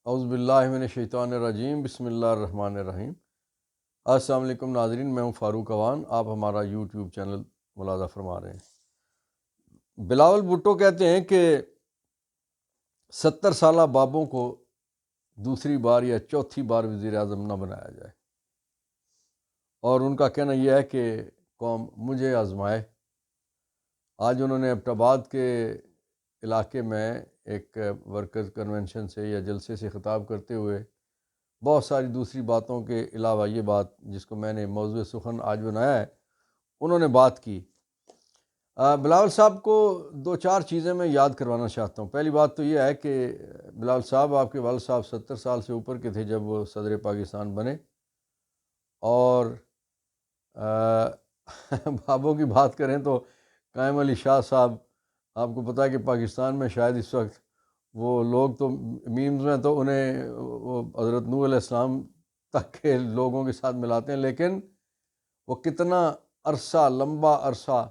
اعوذ باللہ من الشیطان الرجیم، بسم اللہ الرحمن الرحیم۔ السلام علیکم ناظرین، میں ہوں فاروق اوان، آپ ہمارا یوٹیوب چینل ملاحظہ فرما رہے ہیں۔ بلاول بھٹو کہتے ہیں کہ 70 سالہ بابوں کو دوسری بار یا چوتھی بار وزیر اعظم نہ بنایا جائے، اور ان کا کہنا یہ ہے کہ قوم مجھے آزمائے۔ آج انہوں نے ایبٹ آباد کے علاقے میں ایک ورکرز کنونشن سے یا جلسے سے خطاب کرتے ہوئے بہت ساری دوسری باتوں کے علاوہ یہ بات جس کو میں نے موضوع سخن آج بنایا ہے، انہوں نے بات کی۔ بلاول صاحب کو دو چار چیزیں میں یاد کروانا چاہتا ہوں۔ پہلی بات تو یہ ہے کہ بلاول صاحب، آپ کے والد صاحب 70 سال سے اوپر کے تھے جب وہ صدر پاکستان بنے، اور بابوں کی بات کریں تو قائم علی شاہ صاحب، آپ کو پتہ ہے کہ پاکستان میں شاید اس وقت وہ لوگ تو میمز میں تو انہیں وہ حضرت نوح علیہ السلام تک کے لوگوں کے ساتھ ملاتے ہیں، لیکن وہ کتنا عرصہ، لمبا عرصہ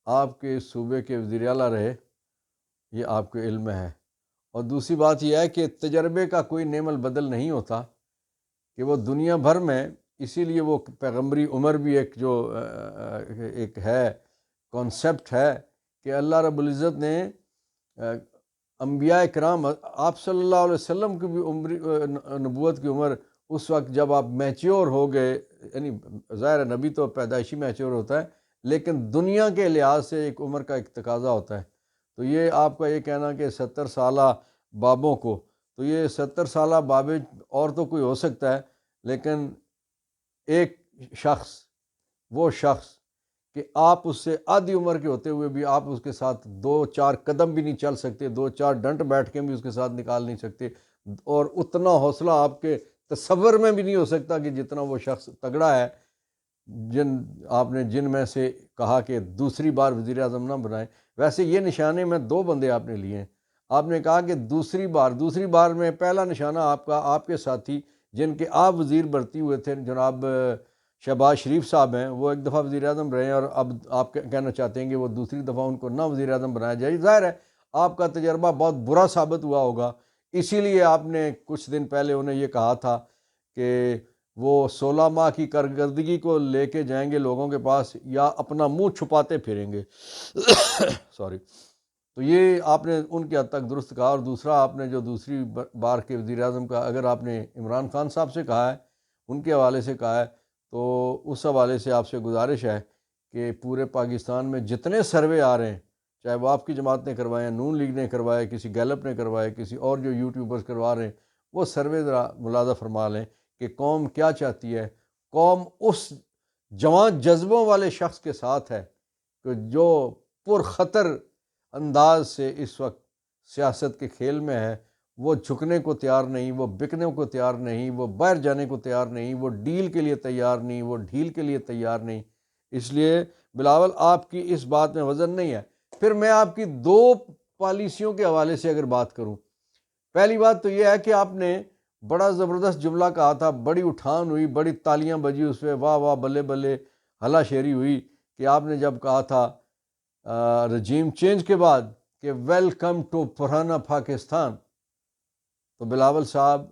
آپ کے صوبے کے وزیر اعلیٰ رہے، یہ آپ کے علم میں ہے۔ اور دوسری بات یہ ہے کہ تجربے کا کوئی نعم البدل نہیں ہوتا، کہ وہ دنیا بھر میں، اسی لیے وہ پیغمبری عمر بھی ایک جو ایک ہے کانسیپٹ ہے کہ اللہ رب العزت نے انبیاء کرام، آپ صلی اللہ علیہ وسلم کی بھی عمر، نبوت کی عمر اس وقت جب آپ میچیور ہو گئے، یعنی ظاہر نبی تو پیدائشی میچیور ہوتا ہے، لیکن دنیا کے لحاظ سے ایک عمر کا ایک تقاضا ہوتا ہے۔ تو یہ آپ کا یہ کہنا کہ 70 سالہ بابوں کو، تو یہ 70 سالہ بابے اور تو کوئی ہو سکتا ہے، لیکن ایک شخص، وہ شخص کہ آپ اس سے آدھی عمر کے ہوتے ہوئے بھی آپ اس کے ساتھ 2-4 قدم بھی نہیں چل سکتے، 2-4 ڈنڈ بیٹھ کے بھی اس کے ساتھ نکال نہیں سکتے، اور اتنا حوصلہ آپ کے تصور میں بھی نہیں ہو سکتا کہ جتنا وہ شخص تگڑا ہے، جن میں سے کہا کہ دوسری بار وزیر اعظم نہ بنائیں۔ ویسے یہ نشانے میں 2 بندے آپ نے لیے ہیں۔ آپ نے کہا کہ دوسری بار میں پہلا نشانہ آپ کے ساتھی جن کے آپ وزیر برتی ہوئے تھے، جناب شہباز شریف صاحب ہیں، وہ ایک دفعہ وزیر اعظم رہے ہیں، اور اب آپ کہنا چاہتے ہیں کہ وہ دوسری دفعہ ان کو نہ وزیر اعظم بنایا جائے۔ ظاہر ہے آپ کا تجربہ بہت برا ثابت ہوا ہوگا، اسی لیے آپ نے کچھ دن پہلے انہیں یہ کہا تھا کہ وہ 16 ماہ کی کارکردگی کو لے کے جائیں گے لوگوں کے پاس، یا اپنا منہ چھپاتے پھریں گے۔ سوری۔ تو یہ آپ نے ان کے حد تک درست کہا۔ اور دوسرا، آپ نے جو دوسری بار کے وزیر اعظم کا اگر آپ نے عمران خان صاحب سے کہا ہے، ان کے حوالے سے کہا ہے، تو اس حوالے سے آپ سے گزارش ہے کہ پورے پاکستان میں جتنے سروے آ رہے ہیں، چاہے وہ آپ کی جماعت نے کروائے ہیں، نون لیگ نے کروائے، کسی گیلپ نے کروائے، کسی اور جو یوٹیوبرز کروا رہے ہیں، وہ سروے ذرا ملاحظہ فرما لیں کہ قوم کیا چاہتی ہے۔ قوم اس جوان جذبوں والے شخص کے ساتھ ہے کہ جو پرخطر انداز سے اس وقت سیاست کے کھیل میں ہے، وہ جھکنے کو تیار نہیں، وہ بکنے کو تیار نہیں، وہ باہر جانے کو تیار نہیں، وہ ڈیل کے لیے تیار نہیں، وہ ڈھیل کے لیے تیار نہیں۔ اس لیے بلاول آپ کی اس بات میں وزن نہیں ہے۔ پھر میں آپ کی 2 پالیسیوں کے حوالے سے اگر بات کروں، پہلی بات تو یہ ہے کہ آپ نے بڑا زبردست جملہ کہا تھا، بڑی اٹھان ہوئی، بڑی تالیاں بجی اس پہ، واہ واہ بلے بلے، ہلا شیری ہوئی، کہ آپ نے جب کہا تھا رجیم چینج کے بعد کہ ویلکم ٹو پرانا پاکستان، تو بلاول صاحب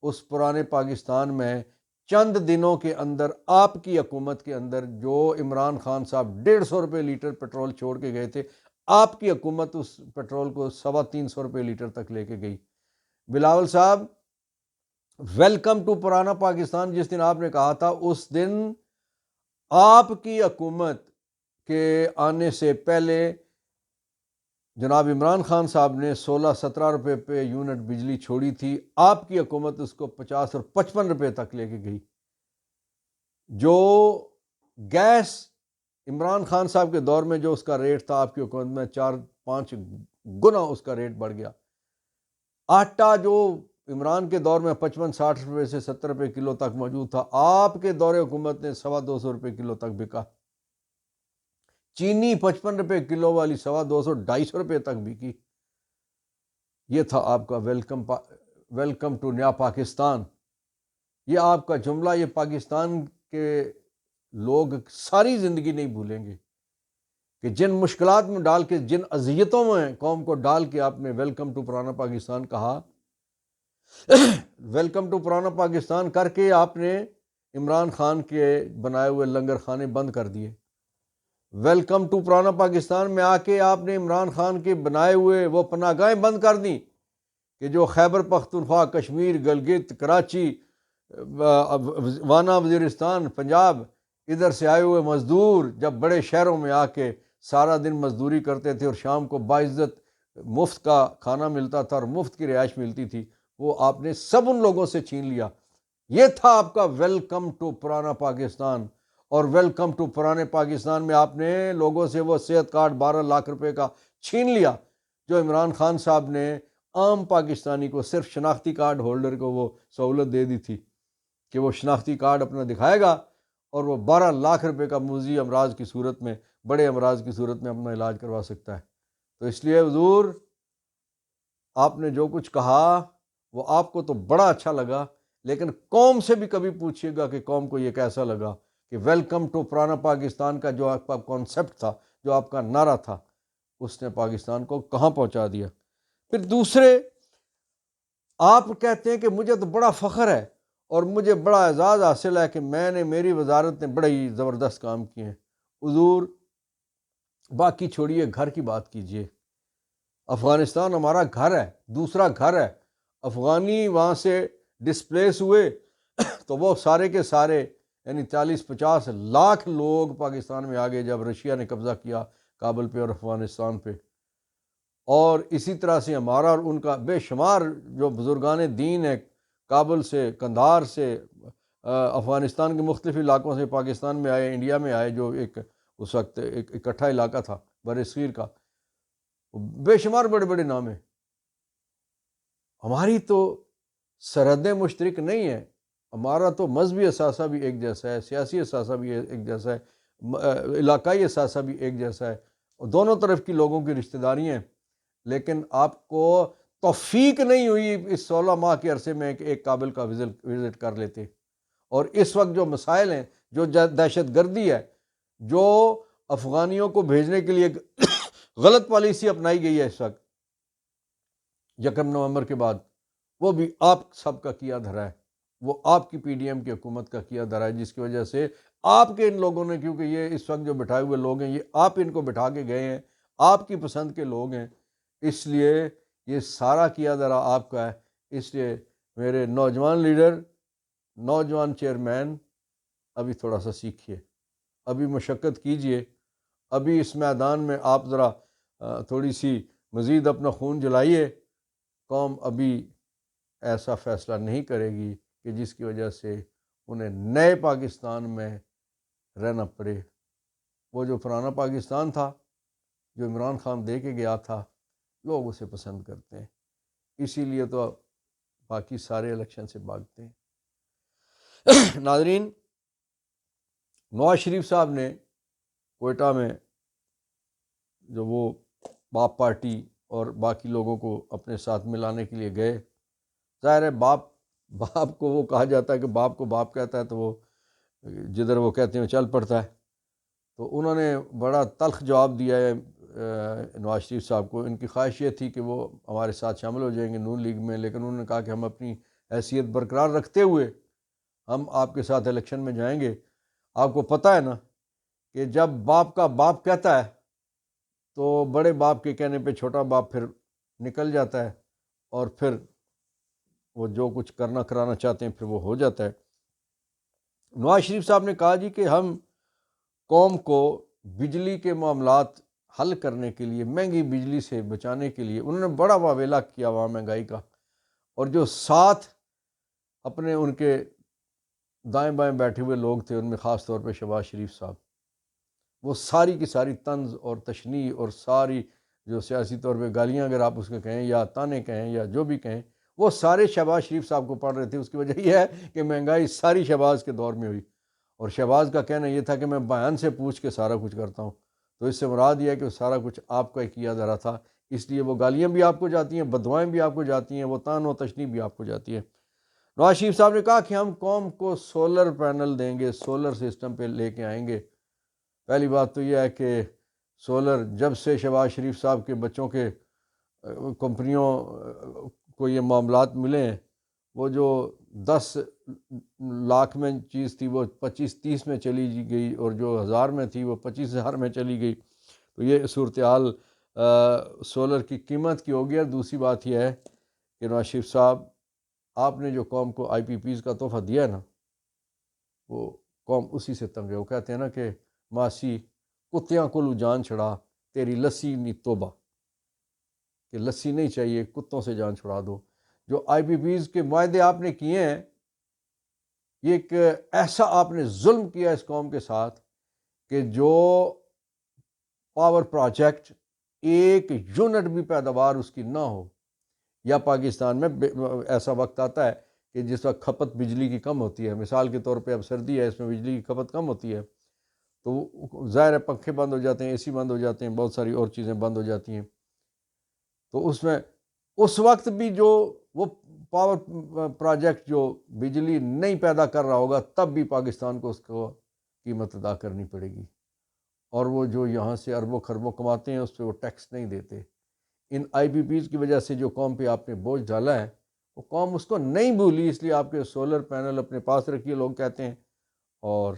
اس پرانے پاکستان میں چند دنوں کے اندر آپ کی حکومت کے اندر جو عمران خان صاحب 150 روپے لیٹر پیٹرول چھوڑ کے گئے تھے، آپ کی حکومت اس پیٹرول کو 350 روپے لیٹر تک لے کے گئی۔ بلاول صاحب، ویلکم ٹو پرانا پاکستان جس دن آپ نے کہا تھا، اس دن آپ کی حکومت کے آنے سے پہلے جناب عمران خان صاحب نے 16-17 روپے پہ یونٹ بجلی چھوڑی تھی، آپ کی حکومت اس کو 50 اور 55 روپے تک لے کے گئی۔ جو گیس عمران خان صاحب کے دور میں جو اس کا ریٹ تھا، آپ کی حکومت میں 4-5 گنا اس کا ریٹ بڑھ گیا۔ آٹا جو عمران کے دور میں 55-60 روپے سے 70 روپے کلو تک موجود تھا، آپ کے دور حکومت نے 250 روپے کلو تک بکا۔ چینی 55 روپے کلو والی 250-250 روپے تک بکی۔ یہ تھا آپ کا ویلکم ٹو نیا پاکستان۔ یہ آپ کا جملہ، یہ پاکستان کے لوگ ساری زندگی نہیں بھولیں گے کہ جن مشکلات میں ڈال کے، جن اذیتوں میں قوم کو ڈال کے آپ نے ویلکم ٹو پرانا پاکستان کہا، ویلکم ٹو پرانا پاکستان کر کے آپ نے عمران خان کے بنائے ہوئے لنگر خانے بند کر دیے. ویلکم ٹو پرانا پاکستان میں آ کے آپ نے عمران خان کے بنائے ہوئے وہ پناہ گاہیں بند کر دیں کہ جو خیبر پختونخوا، کشمیر، گلگت، کراچی، وانا، وزیرستان، پنجاب، ادھر سے آئے ہوئے مزدور جب بڑے شہروں میں آ کے سارا دن مزدوری کرتے تھے اور شام کو باعزت مفت کا کھانا ملتا تھا اور مفت کی رہائش ملتی تھی، وہ آپ نے سب ان لوگوں سے چھین لیا. یہ تھا آپ کا ویلکم ٹو پرانا پاکستان. اور ویلکم ٹو پرانے پاکستان میں آپ نے لوگوں سے وہ صحت کارڈ 12 لاکھ کا چھین لیا جو عمران خان صاحب نے عام پاکستانی کو، صرف شناختی کارڈ ہولڈر کو وہ سہولت دے دی تھی کہ وہ شناختی کارڈ اپنا دکھائے گا اور وہ 12 لاکھ کا موذی امراض کی صورت میں، بڑے امراض کی صورت میں اپنا علاج کروا سکتا ہے. تو اس لیے حضور آپ نے جو کچھ کہا وہ آپ کو تو بڑا اچھا لگا، لیکن قوم سے بھی کبھی پوچھیے گا کہ قوم کو یہ کیسا لگا کہ ویلکم ٹو پرانا پاکستان کا جو آپ کا کانسیپٹ تھا، جو آپ کا نعرہ تھا، اس نے پاکستان کو کہاں پہنچا دیا. پھر دوسرے آپ کہتے ہیں کہ مجھے تو بڑا فخر ہے اور مجھے بڑا اعزاز حاصل ہے کہ میری وزارت نے بڑے ہی زبردست کام کیے ہیں. حضور باقی چھوڑیے، گھر کی بات کیجیے. افغانستان ہمارا گھر ہے، دوسرا گھر ہے. افغانی وہاں سے ڈسپلیس ہوئے تو وہ سارے کے سارے یعنی 40-50 لاکھ لوگ پاکستان میں آ گئے جب رشیا نے قبضہ کیا کابل پہ اور افغانستان پہ. اور اسی طرح سے ہمارا اور ان کا بے شمار جو بزرگان دین ہیں، کابل سے، قندھار سے، افغانستان کے مختلف علاقوں سے پاکستان میں آئے، انڈیا میں آئے، جو ایک اس وقت ایک اکٹھا علاقہ تھا بر صغیر کا، بے شمار بڑے بڑے نام ہیں. ہماری تو سرحدیں مشترک نہیں ہیں، ہمارا تو مذہبی اثاثہ بھی ایک جیسا ہے، سیاسی اثاثہ بھی ایک جیسا ہے، علاقائی اثاثہ بھی ایک جیسا ہے، اور دونوں طرف کی لوگوں کی رشتہ داریاں ہیں. لیکن آپ کو توفیق نہیں ہوئی اس 16 ماہ کے عرصے میں کہ ایک کابل کا وزٹ کر لیتے. اور اس وقت جو مسائل ہیں، جو دہشت گردی ہے، جو افغانیوں کو بھیجنے کے لیے غلط پالیسی اپنائی گئی ہے اس وقت 1 نومبر کے بعد، وہ بھی آپ سب کا کیا دھرا ہے، وہ آپ کی پی ڈی ایم کی حکومت کا کیا دھرا ہے، جس کی وجہ سے آپ کے ان لوگوں نے، کیونکہ یہ اس وقت جو بٹھائے ہوئے لوگ ہیں یہ آپ ان کو بٹھا کے گئے ہیں، آپ کی پسند کے لوگ ہیں، اس لیے یہ سارا کیا دھرا آپ کا ہے. اس لیے میرے نوجوان لیڈر، نوجوان چیئرمین، ابھی تھوڑا سا سیکھیے، ابھی مشقت کیجئے، ابھی اس میدان میں آپ ذرا تھوڑی سی مزید اپنا خون جلائیے. قوم ابھی ایسا فیصلہ نہیں کرے گی کہ جس کی وجہ سے انہیں نئے پاکستان میں رہنا پڑے. وہ جو پرانا پاکستان تھا، جو عمران خان دے کے گیا تھا، لوگ اسے پسند کرتے ہیں، اسی لیے تو باقی سارے الیکشن سے بھاگتے ہیں. ناظرین، نواز شریف صاحب نے کوئٹہ میں جو وہ باپ پارٹی اور باقی لوگوں کو اپنے ساتھ ملانے کے لیے گئے، ظاہر ہے باپ کو وہ کہا جاتا ہے کہ باپ کو باپ کہتا ہے تو وہ جدھر وہ کہتے ہیں چل پڑتا ہے. تو انہوں نے بڑا تلخ جواب دیا ہے نواز شریف صاحب کو. ان کی خواہش یہ تھی کہ وہ ہمارے ساتھ شامل ہو جائیں گے نون لیگ میں، لیکن انہوں نے کہا کہ ہم اپنی حیثیت برقرار رکھتے ہوئے ہم آپ کے ساتھ الیکشن میں جائیں گے. آپ کو پتہ ہے نا کہ جب باپ کا باپ کہتا ہے تو بڑے باپ کے کہنے پہ چھوٹا باپ پھر نکل جاتا ہے اور پھر وہ جو کچھ کرنا کرانا چاہتے ہیں پھر وہ ہو جاتا ہے. نواز شریف صاحب نے کہا جی کہ ہم قوم کو بجلی کے معاملات حل کرنے کے لیے، مہنگی بجلی سے بچانے کے لیے، انہوں نے بڑا واویلا کیا وہاں مہنگائی کا. اور جو ساتھ اپنے ان کے دائیں بائیں بیٹھے ہوئے لوگ تھے، ان میں خاص طور پہ شہباز شریف صاحب، وہ ساری کی ساری طنز اور تشنیع اور ساری جو سیاسی طور پہ گالیاں اگر آپ اس کو کہیں یا تانے کہیں یا جو بھی کہیں، وہ سارے شہباز شریف صاحب کو پڑھ رہے تھے. اس کی وجہ یہ ہے کہ مہنگائی ساری شہباز کے دور میں ہوئی، اور شہباز کا کہنا یہ تھا کہ میں بیان سے پوچھ کے سارا کچھ کرتا ہوں. تو اس سے مراد یہ ہے کہ سارا کچھ آپ کا کیا دھرا تھا، اس لیے وہ گالیاں بھی آپ کو جاتی ہیں، بدوائیں بھی آپ کو جاتی ہیں، وہ تان و تشنیع بھی آپ کو جاتی ہے. نواز شریف صاحب نے کہا کہ ہم قوم کو سولر پینل دیں گے، سولر سسٹم پہ لے کے آئیں گے. پہلی بات تو یہ ہے کہ سولر جب سے شہباز شریف صاحب کے بچوں کے کمپنیوں کو یہ معاملات ملے ہیں وہ جو 10 لاکھ میں چیز تھی وہ 25-30 میں چلی گئی، اور جو 1000 میں تھی وہ 25,000 میں چلی گئی. تو یہ صورتحال سولر کی قیمت کی ہوگی. اور دوسری بات یہ ہے کہ نواز شریف صاحب، آپ نے جو قوم کو آئی پی پیز کا تحفہ دیا ہے نا، وہ قوم اسی سے تنگ ہے. وہ کہتے ہیں نا کہ ماسی کتیاں کو جان چھڑا تیری لسی نی توبہ، کہ لسی نہیں چاہیے، کتوں سے جان چھڑا دو. جو آئی پی پیز کے معاہدے آپ نے کیے ہیں، یہ ایک ایسا آپ نے ظلم کیا اس قوم کے ساتھ کہ جو پاور پروجیکٹ ایک یونٹ بھی پیداوار اس کی نہ ہو، یا پاکستان میں ایسا وقت آتا ہے کہ جس وقت کھپت بجلی کی کم ہوتی ہے، مثال کے طور پہ اب سردی ہے، اس میں بجلی کی کھپت کم ہوتی ہے، تو ظاہر ہے پنکھے بند ہو جاتے ہیں، اے سی بند ہو جاتے ہیں، بہت ساری اور چیزیں بند ہو جاتی ہیں. تو اس میں اس وقت بھی جو وہ پاور پروجیکٹ جو بجلی نہیں پیدا کر رہا ہوگا، تب بھی پاکستان کو اس کو قیمت ادا کرنی پڑے گی. اور وہ جو یہاں سے اربوں خربوں کماتے ہیں اس پہ وہ ٹیکس نہیں دیتے. ان آئی پی پیز کی وجہ سے جو قوم پہ آپ نے بوجھ ڈالا ہے، وہ قوم اس کو نہیں بھولی، اس لیے آپ کے سولر پینل اپنے پاس رکھیے، لوگ کہتے ہیں. اور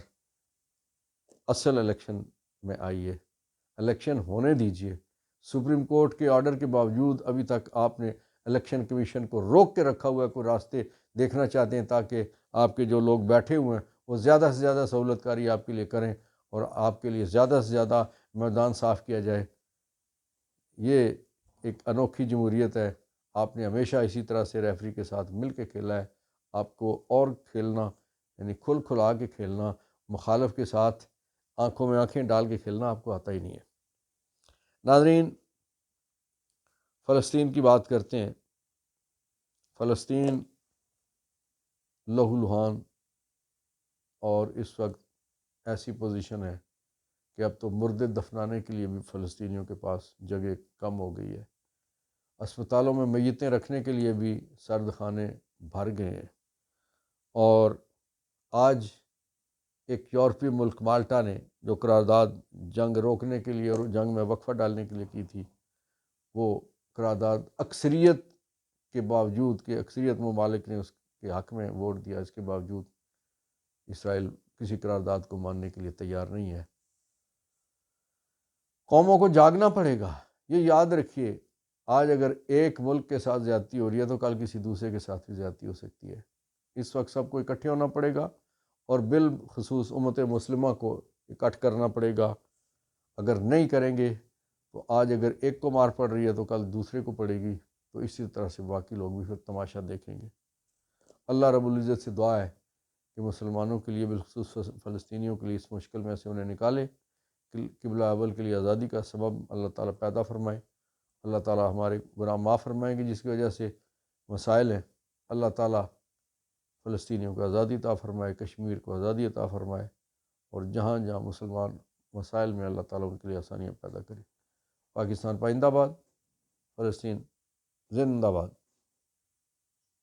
اصل الیکشن میں آئیے، الیکشن ہونے دیجیے. سپریم کورٹ کے آرڈر کے باوجود ابھی تک آپ نے الیکشن کمیشن کو روک کے رکھا ہوا ہے. کوئی راستے دیکھنا چاہتے ہیں تاکہ آپ کے جو لوگ بیٹھے ہوئے ہیں وہ زیادہ سے زیادہ سہولت کاری آپ کے لیے کریں اور آپ کے لیے زیادہ سے زیادہ میدان صاف کیا جائے. یہ ایک انوکھی جمہوریت ہے. آپ نے ہمیشہ اسی طرح سے ریفری کے ساتھ مل کے کھیلا ہے. آپ کو اور کھیلنا، یعنی کھلا کے کھیلنا، مخالف کے ساتھ آنکھوں میں آنکھیں ڈال کے کھیلنا آپ کو آتا ہی نہیں ہے. ناظرین، فلسطین کی بات کرتے ہیں. فلسطین لہو لہان، اور اس وقت ایسی پوزیشن ہے کہ اب تو مردے دفنانے کے لیے بھی فلسطینیوں کے پاس جگہ کم ہو گئی ہے. اسپتالوں میں میتیں رکھنے کے لیے بھی سرد خانے بھر گئے ہیں. اور آج ایک یورپی ملک مالٹا نے جو قرارداد جنگ روکنے کے لیے اور جنگ میں وقفہ ڈالنے کے لیے کی تھی، وہ قرارداد اکثریت کے باوجود کہ اکثریت ممالک نے اس کے حق میں ووٹ دیا، اس کے باوجود اسرائیل کسی قرارداد کو ماننے کے لیے تیار نہیں ہے. قوموں کو جاگنا پڑے گا. یہ یاد رکھیے، آج اگر ایک ملک کے ساتھ زیادتی ہو رہی ہے تو کل کسی دوسرے کے ساتھ بھی زیادتی ہو سکتی ہے. اس وقت سب کو اکٹھے ہونا پڑے گا، اور بالخصوص امت مسلمہ کو اکٹھ کرنا پڑے گا. اگر نہیں کریں گے تو آج اگر ایک کو مار پڑ رہی ہے تو کل دوسرے کو پڑے گی. تو اسی طرح سے باقی لوگ بھی پھر تماشا دیکھیں گے. اللہ رب العزت سے دعا ہے کہ مسلمانوں کے لیے، بالخصوص فلسطینیوں کے لیے، اس مشکل میں سے انہیں نکالے. قبلہ اول کے لیے آزادی کا سبب اللہ تعالیٰ پیدا فرمائے. اللہ تعالیٰ ہمارے گناہ معاف فرمائیں گے جس کی وجہ سے مسائل ہیں. اللہ تعالیٰ فلسطینیوں کو آزادی عطا فرمائے، کشمیر کو آزادی عطا فرمائے، اور جہاں جہاں مسلمان مسائل میں اللہ تعالیٰ ان کے لیے آسانیاں پیدا کرے. پاکستان پائندہ باد، فلسطین زندہ باد.